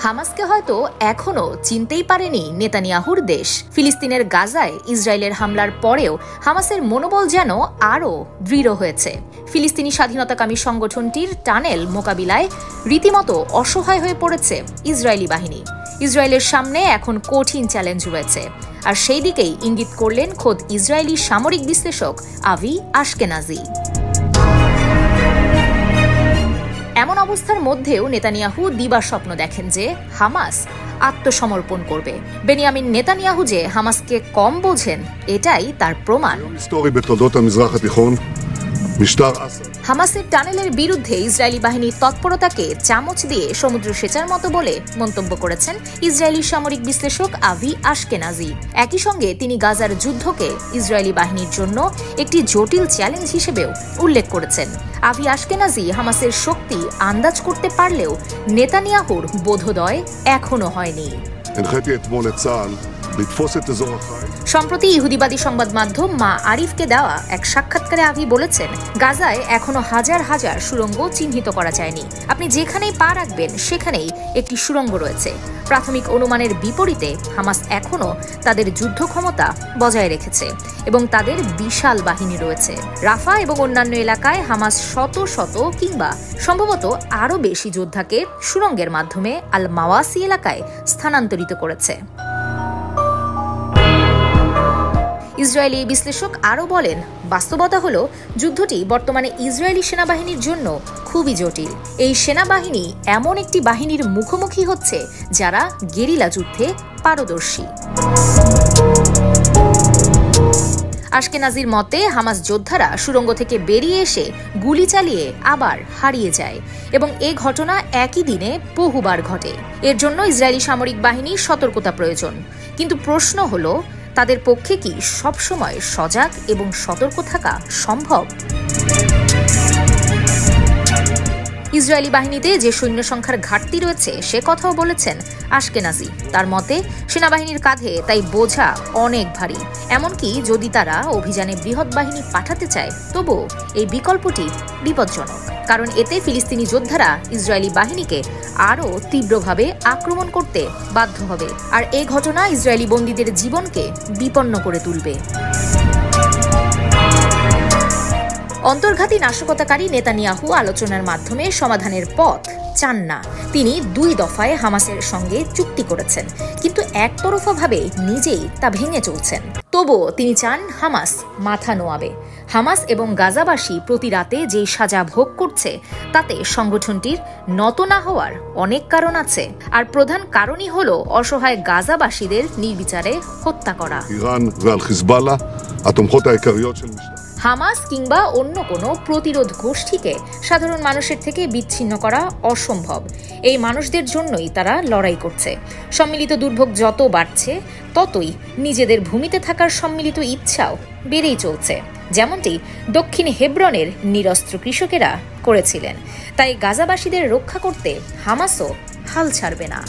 হামাসকে হয়তো এখনো চিনতেই পারেনি নেতানিয়াহুর দেশ। ফিলিস্তিনের গাজায় ইসরায়েলের হামলার পরেও হামাসের মনোবল যেন আরও দৃঢ় হয়েছে। ফিলিস্তিনি স্বাধীনতাকামী সংগঠনটির টানেল মোকাবিলায় রীতিমতো অসহায় হয়ে পড়েছে ইসরায়েলি বাহিনী। ইসরায়েলের সামনে এখন কঠিন চ্যালেঞ্জ রয়েছে, আর সেই দিকেই ইঙ্গিত করলেন খোদ ইসরায়েলি সামরিক বিশ্লেষক আভি আশকেনাজি। এমন অবস্থার মধ্যেও নেতানিয়াহু দিবা স্বপ্ন দেখেন যে হামাস আত্মসমর্পণ করবে। বেনিয়ামিন নেতানিয়াহু যে হামাসকে কম বোঝেন, এটাই তার প্রমাণ। হামাসের টানেলের বিরুদ্ধে ইসরায়েলি বাহিনীর তৎপরতাকে চামচ দিয়ে সমুদ্র সেচার মতো বলে মন্তব্য করেছেন ইসরায়েলি সামরিক বিশ্লেষক আভি আশকেনাজি। একই সঙ্গে তিনি গাজার যুদ্ধকে ইসরায়েলি বাহিনীর জন্য একটি জটিল চ্যালেঞ্জ হিসেবেও উল্লেখ করেছেন। আভি আশকেনাজি হামাসের শক্তি আন্দাজ করতে পারলেও নেতানিয়াহুর বোধোদয় এখনো হয়নি। সম্প্রতি ইহুদিবাদী সংবাদ মাধ্যম মা আরিফকে দেওয়া এক সাক্ষাৎকারে আভি বলেছেন, গাজায় এখনো হাজার হাজার সুড়ঙ্গ চিহ্নিত করা যায়নি। আপনি যেখানেই পা রাখবেন সেখানেই একটি সুড়ঙ্গ রয়েছে। প্রাথমিক অনুমানের বিপরীতে হামাস এখনো তাদের যুদ্ধ ক্ষমতা বজায় রেখেছে এবং তাদের বিশাল বাহিনী রয়েছে। রাফা এবং অন্যান্য এলাকায় হামাস শত শত কিংবা সম্ভবত আরও বেশি যোদ্ধাকে সুড়ঙ্গের মাধ্যমে আল মাওয়াসি এলাকায় স্থানান্তরিত করেছে। ইসরায়েলি বিশ্লেষক আরও বলেন, বাস্তবতা হলো যুদ্ধটি বর্তমানে ইসরায়েলি সেনাবাহিনীর জন্য খুবই জটিল। এই সেনাবাহিনী এমন একটি বাহিনীর মুখোমুখি হচ্ছে যারা গেরিলা যুদ্ধে পারদর্শী। আশকেনাজির মতে হামাস যোদ্ধারা সুড়ঙ্গ থেকে বেরিয়ে এসে গুলি চালিয়ে আবার হারিয়ে যায় এবং এ ঘটনা একই দিনে বহুবার ঘটে। এর জন্য ইসরায়েলি সামরিক বাহিনীর সতর্কতা প্রয়োজন। কিন্তু প্রশ্ন হলো, তাদের পক্ষে কি সবসময় সজাগ এবং সতর্ক থাকা সম্ভব? ইসরায়েলি বাহিনীতে যে সৈন্য সংখ্যার ঘাটতি রয়েছে সে কথাও বলেছেন আশকেনাজি। তার মতে সেনাবাহিনীর কাঁধে তাই বোঝা অনেক ভারী। এমনকি যদি তারা অভিযানে বৃহৎ বাহিনী পাঠাতে চায়, তবুও এই বিকল্পটি বিপজ্জনক, কারণ এতে ফিলিস্তিনি যোদ্ধারা ইসরায়েলি বাহিনীকে আরও তীব্রভাবে আক্রমণ করতে বাধ্য হবে, আর এ ঘটনা ইসরায়েলি বন্দীদের জীবনকে বিপন্ন করে তুলবে। অন্তর্ঘাতী নাশকতাকারী নেতানিয়াহু আলোচনার মাধ্যমে সমাধানের পথ চান না। তিনি 2 দফায় হামাসের সঙ্গে চুক্তি করেছেন, কিন্তু একতরফাভাবে নিজেই তা ভেঙে চলছেন। তবুও তিনি চান হামাস মাথা নোয়াবে। হামাস এবং গাজাবাসী প্রতি রাতে যে সাজা ভোগ করছে তাতে সংগঠনটির নত না হওয়ার অনেক কারণ আছে, আর প্রধান কারণই হলো অসহায় গাজাবাসীদের নির্বিচারে হত্যা করা। হামাস কিংবা অন্য কোনো প্রতিরোধ গোষ্ঠীকে সাধারণ মানুষের থেকে বিচ্ছিন্ন করা অসম্ভব। এই মানুষদের জন্যই তারা লড়াই করছে। সম্মিলিত দুর্ভোগ যত বাড়ছে ততই নিজেদের ভূমিতে থাকার সম্মিলিত ইচ্ছাও বেড়েই চলছে, যেমনটি দক্ষিণ হেব্রনের নিরস্ত্র কৃষকেরা করেছিলেন। তাই গাজাবাসীদের রক্ষা করতে হামাসও হাল ছাড়বে না।